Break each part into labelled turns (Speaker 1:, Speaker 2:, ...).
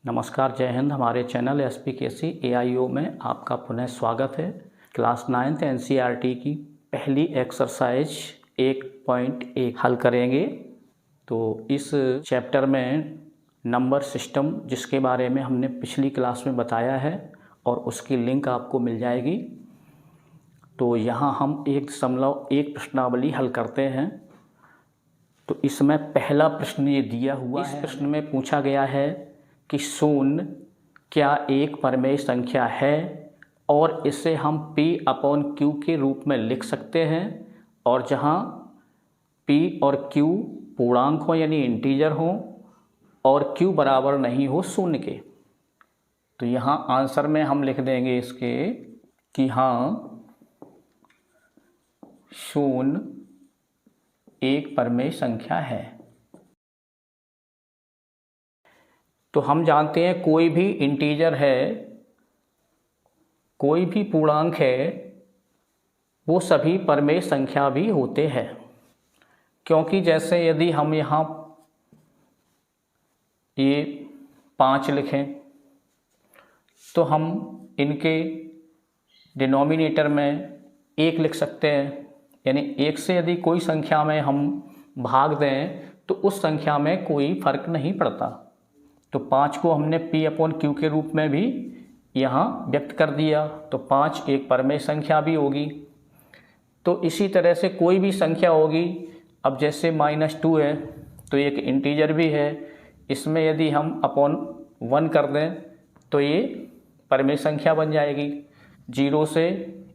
Speaker 1: नमस्कार, जय हिंद। हमारे चैनल SPKC AIO में आपका पुनः स्वागत है। क्लास 9th NCERT की पहली एक्सरसाइज 1.1 हल करेंगे। तो इस चैप्टर में नंबर सिस्टम, जिसके बारे में हमने पिछली क्लास में बताया है और उसकी लिंक आपको मिल जाएगी। तो यहाँ हम 1.1 प्रश्नावली हल करते हैं। तो इसमें पहला प्रश्न ये दिया हुआ है। इस प्रश्न में पूछा गया है कि शून्य क्या एक परमेय संख्या है और इसे हम P/Q के रूप में लिख सकते हैं, और जहां P और Q पूर्णांक हो यानी इंटीजर हो और Q बराबर नहीं हो शून्य के। तो यहाँ आंसर में हम लिख देंगे इसके कि हाँ, शून्य एक परमेय संख्या है। तो हम जानते हैं कोई भी इंटीजर है, कोई भी पूर्णांक है, वो सभी परमेय संख्या भी होते हैं। क्योंकि जैसे यदि हम यहाँ ये 5 लिखें तो हम इनके डिनोमिनेटर में 1 लिख सकते हैं, यानी 1 से यदि कोई संख्या में हम भाग दें तो उस संख्या में कोई फर्क नहीं पड़ता। तो 5 को हमने P/Q के रूप में भी यहाँ व्यक्त कर दिया, तो 5 एक परमेय संख्या भी होगी। तो इसी तरह से कोई भी संख्या होगी। अब जैसे -2 है तो एक इंटीजर भी है, इसमें यदि हम /1 कर दें तो ये परमेय संख्या बन जाएगी। 0 से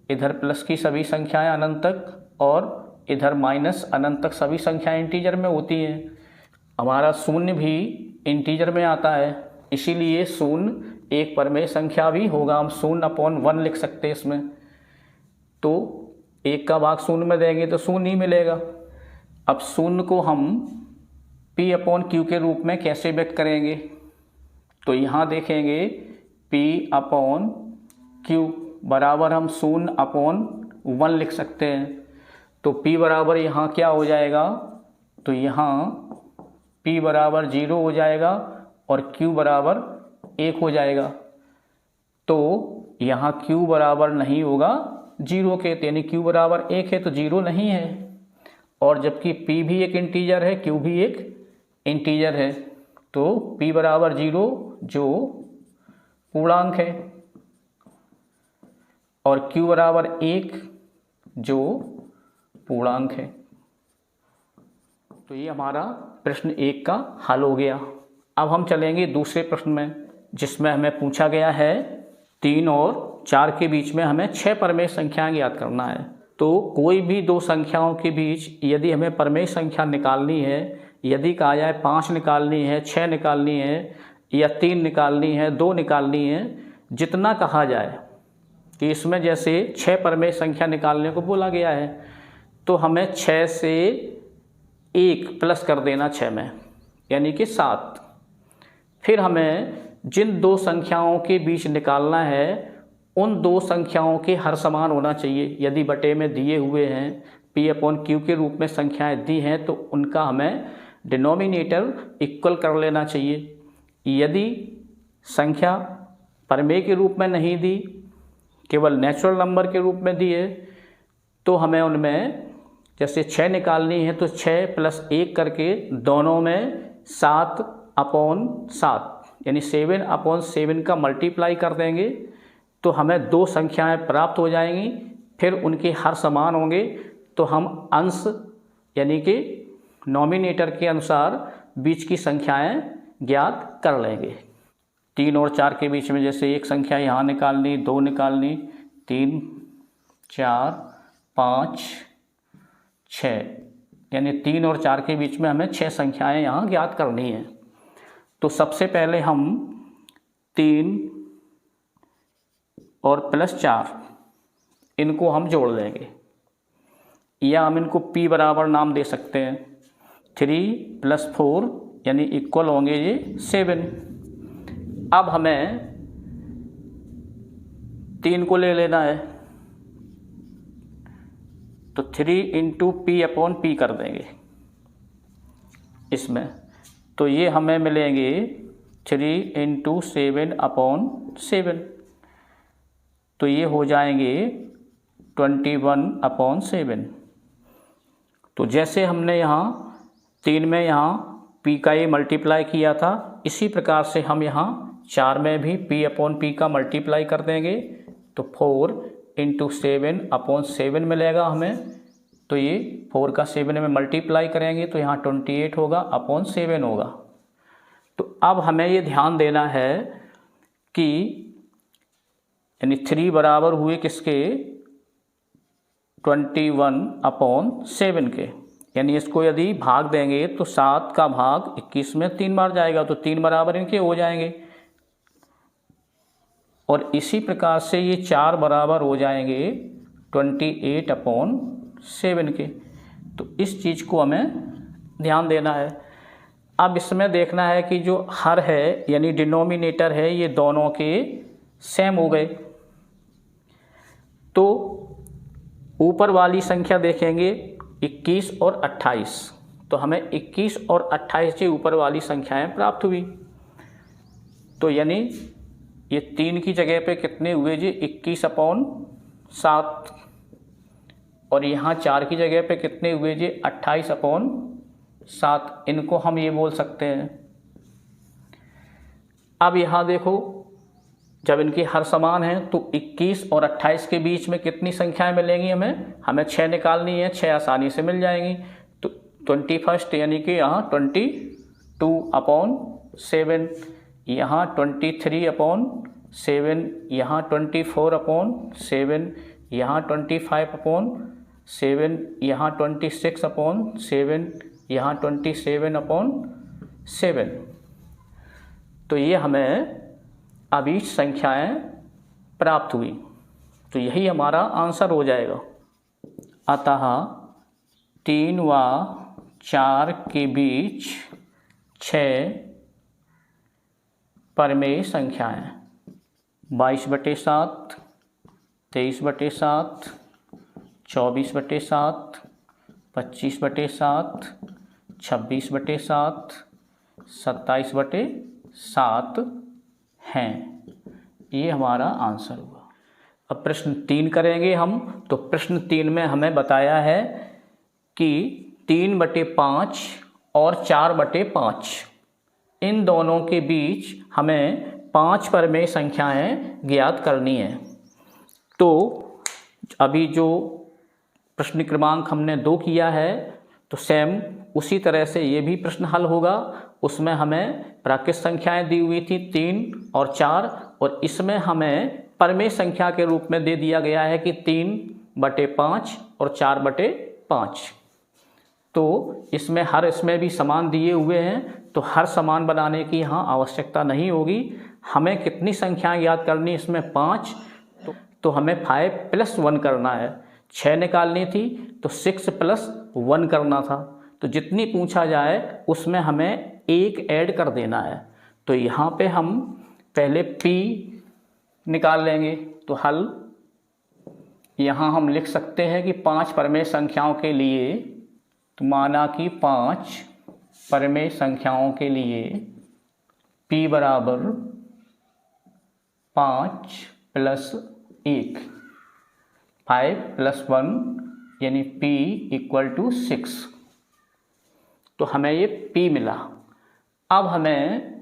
Speaker 1: इधर प्लस की सभी संख्याएं अनंत तक और इधर माइनस अनंत तक सभी संख्याएं इंटीजर में होती हैं। हमारा शून्य भी इंटीजर में आता है, इसीलिए शून्य एक परमेय संख्या भी होगा। हम 0/1 लिख सकते हैं इसमें। तो 1 का भाग शून्य में देंगे तो शून्य ही मिलेगा। अब शून्य को हम P/Q के रूप में कैसे व्यक्त करेंगे, तो यहाँ देखेंगे P/Q बराबर हम 0/1 लिख सकते हैं। तो P बराबर यहाँ क्या हो जाएगा, तो यहाँ P बराबर 0 हो जाएगा और Q बराबर 1 हो जाएगा। तो यहाँ Q बराबर नहीं होगा 0 के, यानी Q बराबर 1 है तो 0 नहीं है। और जबकि P भी एक इंटीजर है, Q भी एक इंटीजर है, तो P बराबर 0 जो पूर्णांक है और Q बराबर 1 जो पूर्णांक है। तो ये हमारा प्रश्न 1 का हल हो गया। अब हम चलेंगे दूसरे प्रश्न में, जिसमें हमें पूछा गया है 3 और 4 के बीच में हमें 6 परमेय संख्याएं ज्ञात करना है। तो कोई भी दो संख्याओं के बीच यदि हमें परमेय संख्या निकालनी है, यदि कहा जाए 5 निकालनी है, 6 निकालनी है या 3 निकालनी है, 2 निकालनी है, जितना कहा जाए कि इसमें जैसे 6 परमेय संख्या निकालने को बोला गया है, तो हमें 6 से 1 प्लस कर देना 6 में, यानी कि 7। फिर हमें जिन दो संख्याओं के बीच निकालना है उन दो संख्याओं के हर समान होना चाहिए। यदि बटे में दिए हुए हैं P/Q के रूप में संख्याएं दी हैं तो उनका हमें डिनोमिनेटर इक्वल कर लेना चाहिए। यदि संख्या परमेय के रूप में नहीं दी, केवल नेचुरल नंबर के रूप में दी है, तो हमें उनमें जैसे 6 निकालनी है तो 6 + 1 करके दोनों में 7/7 यानी 7/7 का मल्टीप्लाई कर देंगे तो हमें दो संख्याएं प्राप्त हो जाएंगी। फिर उनके हर समान होंगे तो हम अंश यानी कि नॉमिनेटर के अनुसार बीच की संख्याएं ज्ञात कर लेंगे। 3 और 4 के बीच में जैसे एक संख्या यहाँ निकालनी, 2 निकालनी, 3, 4, 5, 6, यानी 3 और 4 के बीच में हमें 6 संख्याएं यहाँ ज्ञात करनी है। तो सबसे पहले हम 3 और +4 इनको हम जोड़ लेंगे, या हम इनको P बराबर नाम दे सकते हैं। 3 + 4 यानी इक्वल होंगे ये 7। अब हमें 3 को ले लेना है, तो 3 × P/P कर देंगे इसमें। तो ये हमें मिलेंगे 3 × 7/7, तो ये हो जाएंगे 21/7। तो जैसे हमने यहाँ 3 में यहाँ p का ये मल्टीप्लाई किया था, इसी प्रकार से हम यहाँ 4 में भी p/p का मल्टीप्लाई कर देंगे, तो 4 × 7/7 मिलेगा हमें। तो ये 4 का 7 में मल्टीप्लाई करेंगे तो यहाँ 28 होगा अपॉन 7 होगा। तो अब हमें ये ध्यान देना है कि यानी 3 बराबर हुए किसके, 21/7 के, यानी इसको यदि भाग देंगे तो 7 का भाग 21 में 3 बार जाएगा, तो 3 बराबर इनके हो जाएंगे। और इसी प्रकार से ये 4 बराबर हो जाएंगे 28/7 के। तो इस चीज़ को हमें ध्यान देना है। अब इसमें देखना है कि जो हर है यानी डिनोमिनेटर है, ये दोनों के सेम हो गए। तो ऊपर वाली संख्या देखेंगे 21 और 28, तो हमें 21 और 28 से ऊपर वाली संख्याएं प्राप्त हुई। तो यानी ये 3 की जगह पे कितने हुए जी, 21/7, और यहाँ 4 की जगह पे कितने हुए जी, 28/7। इनको हम ये बोल सकते हैं। अब यहाँ देखो, जब इनके हर समान हैं तो 21 और 28 के बीच में कितनी संख्याएं मिलेंगी हमें 6 निकालनी है, 6 आसानी से मिल जाएंगी। तो 21 यानी कि यहाँ 22/7, यहाँ 23/7, यहाँ 24/7, यहाँ 25/7, यहाँ 26/7, यहाँ 27/7। तो ये हमें अभी संख्याएं प्राप्त हुई। तो यही हमारा आंसर हो जाएगा। अतः 3 व 4 के बीच 6 परमेय संख्याएं 22/7, 23/7, 24/7, 25/7, 26/7, 27/7 हैं। ये हमारा आंसर हुआ। अब प्रश्न 3 करेंगे हम। तो प्रश्न 3 में हमें बताया है कि 3/5 और 4/5 इन दोनों के बीच हमें 5 परमेय संख्याएं ज्ञात करनी है। तो अभी जो प्रश्न क्रमांक हमने 2 किया है, तो सेम उसी तरह से ये भी प्रश्न हल होगा। उसमें हमें प्राकृत संख्याएं दी हुई थी 3 और 4, और इसमें हमें परमेय संख्या के रूप में दे दिया गया है कि 3/5 और 4/5। तो इसमें हर इसमें भी समान दिए हुए हैं, तो हर समान बनाने की यहाँ आवश्यकता नहीं होगी। हमें कितनी संख्याएं याद करनी, इसमें 5, तो हमें 5 + 1 करना है। 6 निकालनी थी तो 6 + 1 करना था। तो जितनी पूछा जाए उसमें हमें 1 ऐड कर देना है। तो यहाँ पे हम पहले p निकाल लेंगे। तो हल यहाँ हम लिख सकते हैं कि 5 परमेय संख्याओं के लिए, तो माना कि 5 परमेय संख्याओं के लिए p बराबर 5 + 1, 5 + 1 यानी p = 6। तो हमें ये p मिला। अब हमें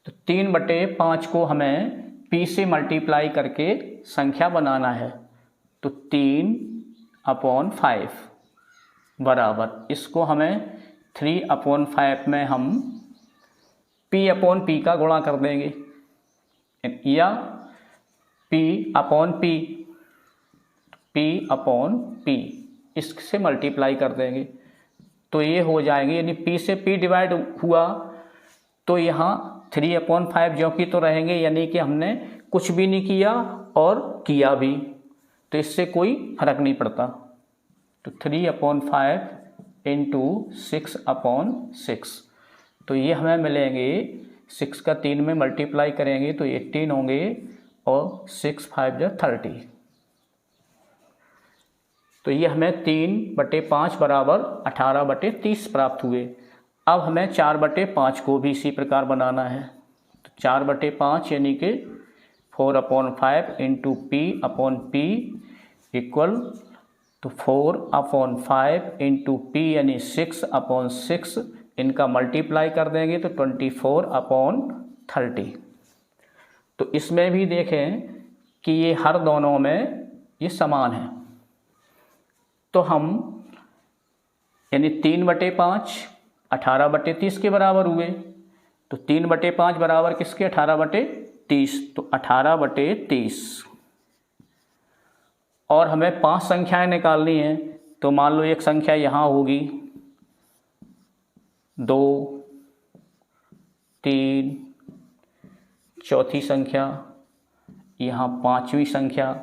Speaker 1: तो 3/5 को हमें p से मल्टीप्लाई करके संख्या बनाना है। तो 3/5 बराबर, इसको हमें 3/5 में हम p/p का गुणा कर देंगे, या p/p इससे मल्टीप्लाई कर देंगे। तो ये हो जाएंगे, यानी p से p डिवाइड हुआ तो यहाँ 3/5 जो कि तो रहेंगे, यानी कि हमने कुछ भी नहीं किया और किया भी, तो इससे कोई फर्क नहीं पड़ता। तो 3/5 × 6/6, तो ये हमें मिलेंगे 6 का 3 में मल्टीप्लाई करेंगे तो 18 होंगे, और 6 5 = 30। तो ये हमें 3/5 बराबर 18/30 प्राप्त हुए। अब हमें 4/5 को भी इसी प्रकार बनाना है। तो 4/5 यानी कि 4/5 इंटू P/P इक्वल तो 4/5 इंटू P यानी 6/6, इनका मल्टीप्लाई कर देंगे तो 24/30। तो इसमें भी देखें कि ये हर दोनों में ये समान है। तो हम यानी 3/5 18/30 के बराबर हुए। तो 3/5 बराबर किसके? 18/30। तो 18/30 और हमें 5 संख्याएं निकालनी हैं। तो मान लो एक संख्या यहाँ होगी, 2, 3, चौथी संख्या यहाँ, 5वीं संख्या।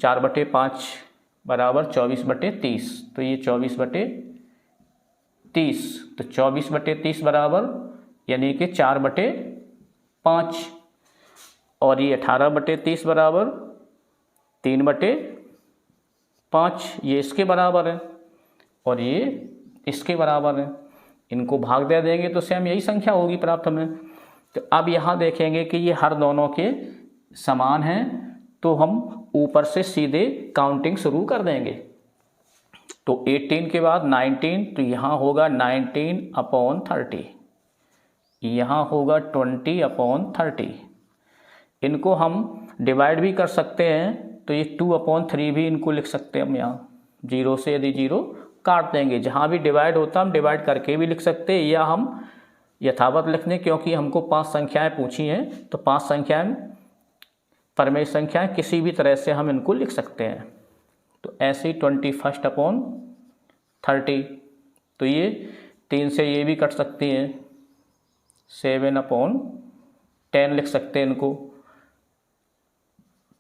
Speaker 1: 4/5 बराबर 24/30। तो ये 24/30। तो 24/30 बराबर यानी कि 4/5 और ये 18/30 बराबर 3/5। ये इसके बराबर है और ये इसके बराबर है। इनको भाग दे देंगे तो सेम यही संख्या होगी प्राप्त हमें। तो अब यहाँ देखेंगे कि ये हर दोनों के समान हैं, तो हम ऊपर से सीधे काउंटिंग शुरू कर देंगे। तो 18 के बाद 19, तो यहाँ होगा 19/30, यहाँ होगा 20/30। इनको हम डिवाइड भी कर सकते हैं। तो ये 2/3 भी इनको लिख सकते हैं हम यहाँ। 0 से यदि 0 काट देंगे, जहाँ भी डिवाइड होता हम डिवाइड करके भी लिख सकते हैं, या हम यथावत लिख दें, क्योंकि हमको 5 संख्याएं पूछी हैं। तो 5 संख्याएं परमेय संख्याएं किसी भी तरह से हम इनको लिख सकते हैं। तो ऐसे 21/30। तो ये 3 से ये भी कट सकती हैं, 7/10 लिख सकते हैं इनको।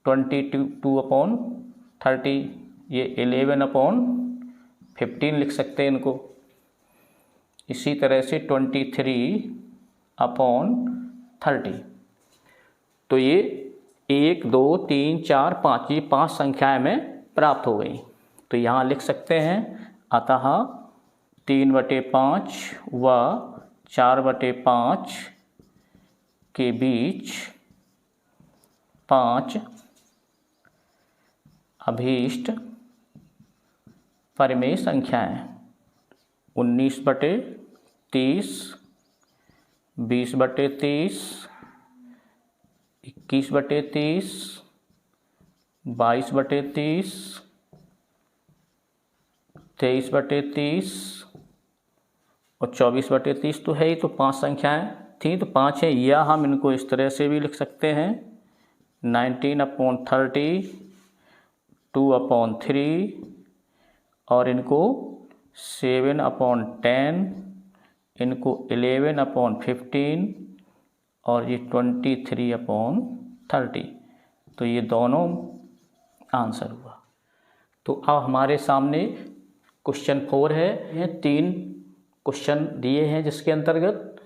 Speaker 1: 22/30 ये 11/15 लिख सकते हैं इनको। इसी तरह से 23/30। तो ये 1, 2, 3, 4, 5 ये 5 संख्याएं में प्राप्त हो गई। तो यहाँ लिख सकते हैं अतः 3/5 व 4/5 के बीच 5 अभीष्ट परिमेय संख्याएं 19/30, 20/30, 21/30, 22/30, 23/30 और 24/30 तो है ही। तो 5 संख्याएं थी, तो 5 है, या हम इनको इस तरह से भी लिख सकते हैं 19/30, 2/3 और इनको 7/10, इनको 11/15 और ये 23/30। तो ये दोनों आंसर हुआ। तो अब हमारे सामने क्वेश्चन 4 है। ये 3 क्वेश्चन दिए हैं जिसके अंतर्गत,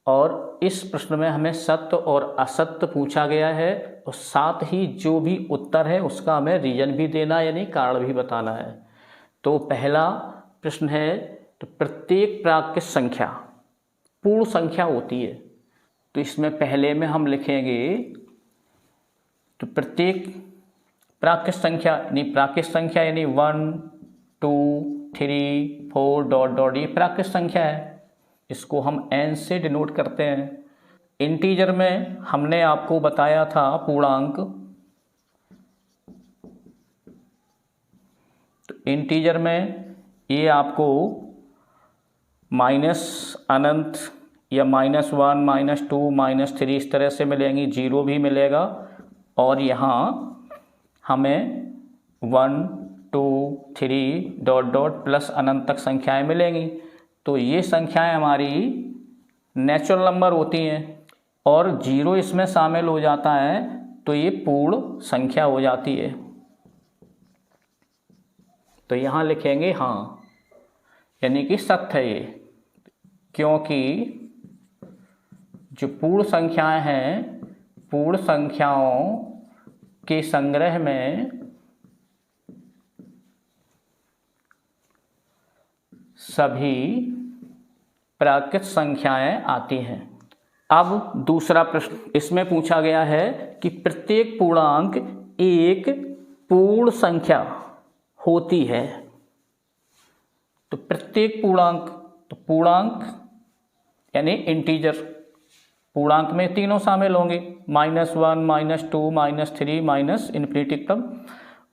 Speaker 1: और इस प्रश्न में हमें सत्य और असत्य पूछा गया है, और साथ ही जो भी उत्तर है उसका हमें रीजन भी देना यानी कारण भी बताना है। तो पहला प्रश्न है, तो प्रत्येक प्राकृत संख्या पूर्ण संख्या होती है। तो इसमें पहले में हम लिखेंगे, तो प्रत्येक प्राकृत संख्या यानी 1, 2, 3, 4 डॉट डॉट, ये प्राकृत संख्या है। इसको हम n से डिनोट करते हैं। इंटीजर में हमने आपको बताया था पूर्णांक, तो इंटीजर में ये आपको -अनंत या -1, -2, -3 इस तरह से मिलेंगी, 0 भी मिलेगा, और यहाँ हमें 1, 2, 3 डॉट डॉट प्लस अनंत तक संख्याएं मिलेंगी। तो ये संख्याएं हमारी नेचुरल नंबर होती हैं, और 0 इसमें शामिल हो जाता है तो ये पूर्ण संख्या हो जाती है। तो यहाँ लिखेंगे हाँ, यानी कि सत्य है ये, क्योंकि जो पूर्ण संख्याएं हैं, पूर्ण संख्याओं के संग्रह में सभी प्राकृत संख्याएं आती हैं। अब दूसरा प्रश्न इसमें पूछा गया है कि प्रत्येक पूर्णांक एक पूर्ण संख्या होती है। तो प्रत्येक पूर्णांक, तो पूर्णांक यानी इंटीजर, पूर्णांक में तीनों शामिल होंगे, -1, -2, -3, माइनस इन्फिनिटी तक,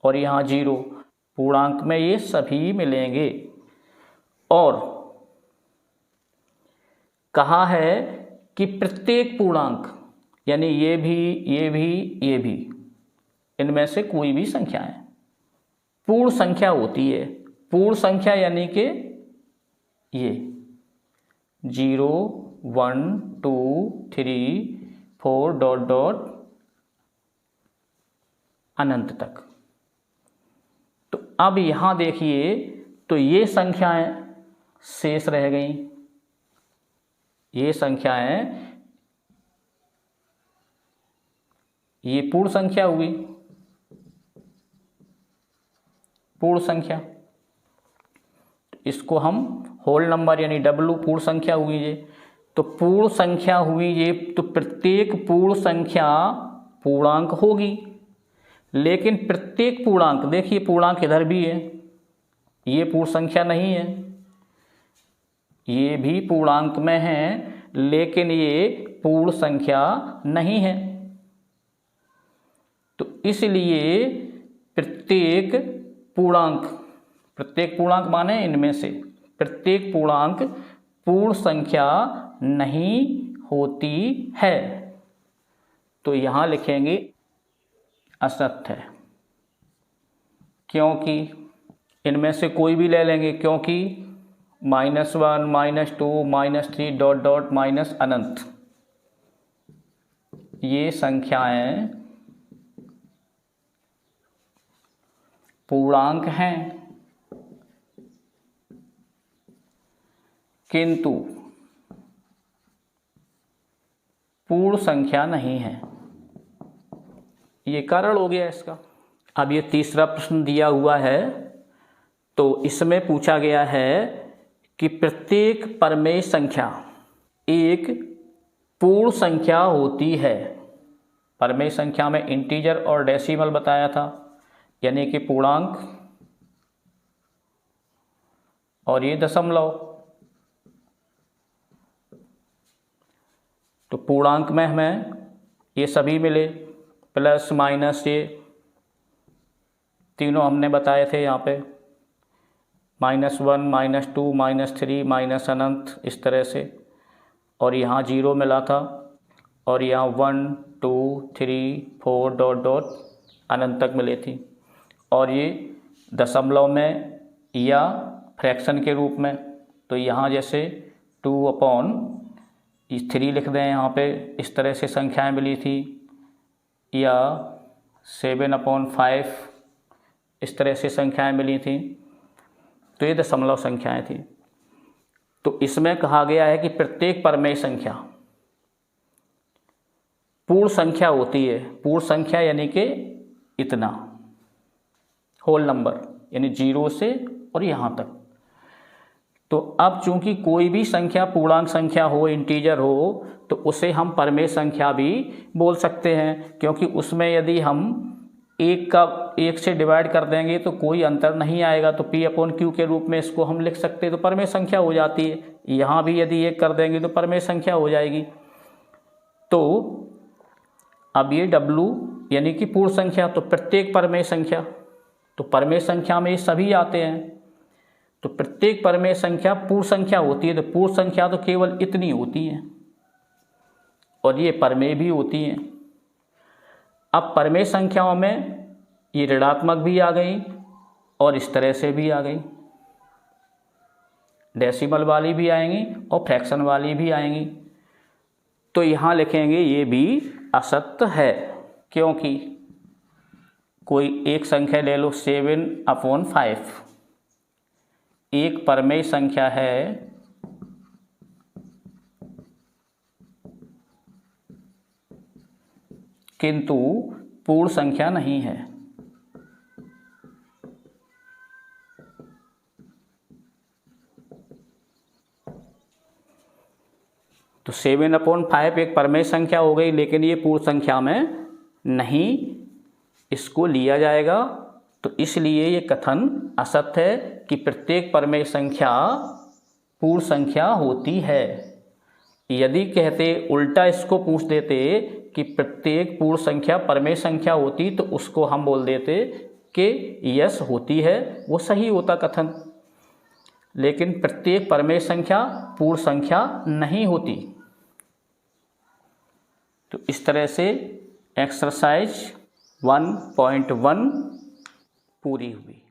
Speaker 1: और यहाँ 0, पूर्णांक में ये सभी मिलेंगे। और कहा है कि प्रत्येक पूर्णांक यानी ये भी, ये भी, ये भी, इनमें से कोई भी संख्याएं पूर्ण संख्या होती है। पूर्ण संख्या यानी कि ये 0, 1, 2, 3, 4 डॉट डॉट अनंत तक। तो अब यहां देखिए, तो ये संख्याएं शेष रह गई, ये संख्याएं, ये पूर्ण संख्या हुई, पूर्ण संख्या, इसको हम होल नंबर यानी W पूर्ण संख्या हुई ये। तो पूर्ण संख्या हुई ये, तो प्रत्येक पूर्ण संख्या पूर्णांक होगी। लेकिन प्रत्येक पूर्णांक, देखिए पूर्णांक इधर भी है, ये पूर्ण संख्या नहीं है, ये भी पूर्णांक में है, लेकिन ये पूर्ण संख्या नहीं है। तो इसलिए प्रत्येक पूर्णांक माने इनमें से प्रत्येक पूर्णांक पूर्ण संख्या नहीं होती है। तो यहां लिखेंगे असत्य है, क्योंकि इनमें से कोई भी ले लेंगे, क्योंकि -1, -2, -3 डॉट डॉट माइनस अनंत, ये संख्याएं पूर्णांक हैं, किंतु पूर्ण संख्या नहीं है। ये कारण हो गया इसका। अब ये तीसरा प्रश्न दिया हुआ है, तो इसमें पूछा गया है कि प्रत्येक परमेय संख्या एक पूर्ण संख्या होती है। परमेय संख्या में इंटीजर और डेसिमल बताया था, यानी कि पूर्णांक, और ये दशमलव। तो पूर्णांक में हमें ये सभी मिले, प्लस माइनस, ये तीनों हमने बताए थे यहाँ पे, -1, -2, -3, माइनस अनंत, इस तरह से। और यहाँ 0 मिला था, और यहाँ 1, 2, 3, 4 डॉट डॉट अनंत तक मिली थी। और ये दशमलव में या फ्रैक्शन के रूप में, तो यहाँ जैसे 2/3 लिख दें यहाँ पे, इस तरह से संख्याएं मिली थी, या 7/5 इस तरह से संख्याएं मिली थी। तो ये दशमलव संख्याएं थी। तो इसमें कहा गया है कि प्रत्येक परमेय संख्या पूर्ण संख्या होती है। पूर्ण संख्या यानी कि इतना, होल नंबर, यानी 0 से और यहाँ तक। तो अब चूंकि कोई भी संख्या पूर्णांक संख्या हो, इंटीजर हो, तो उसे हम परमेय संख्या भी बोल सकते हैं, क्योंकि उसमें यदि हम एक से डिवाइड कर देंगे तो कोई अंतर नहीं आएगा। तो P/Q के रूप में इसको हम लिख सकते हैं, तो परमेय संख्या हो जाती है। यहाँ भी यदि 1 कर देंगे तो परमेय संख्या हो जाएगी। तो अब ये W यानी कि पूर्ण संख्या, तो प्रत्येक परमेय संख्या, तो परमेय संख्या में ये सभी आते हैं। तो प्रत्येक परमेय संख्या पूर्ण संख्या होती है। तो पूर्ण संख्या तो केवल इतनी होती है, और ये परमेय भी होती हैं। अब परमेय संख्याओं में ये ऋणात्मक भी आ गई और इस तरह से भी आ गई, डेसिमल वाली भी आएंगी और फ्रैक्शन वाली भी आएंगी। तो यहाँ लिखेंगे ये भी असत्य है, क्योंकि कोई एक संख्या ले लो, 7/5 एक परमेय संख्या है, किंतु पूर्ण संख्या नहीं है। 7/5 एक परमेय संख्या हो गई, लेकिन ये पूर्ण संख्या में नहीं इसको लिया जाएगा, तो इसलिए ये कथन असत्य है कि प्रत्येक परमेय संख्या पूर्ण संख्या होती है। यदि कहते उल्टा इसको पूछ देते कि प्रत्येक पूर्ण संख्या परमेय संख्या होती, तो उसको हम बोल देते कि यस होती है, वो सही होता कथन। लेकिन प्रत्येक परमेय संख्या पूर्ण संख्या नहीं होती। तो इस तरह से एक्सरसाइज 1.1 पूरी हुई।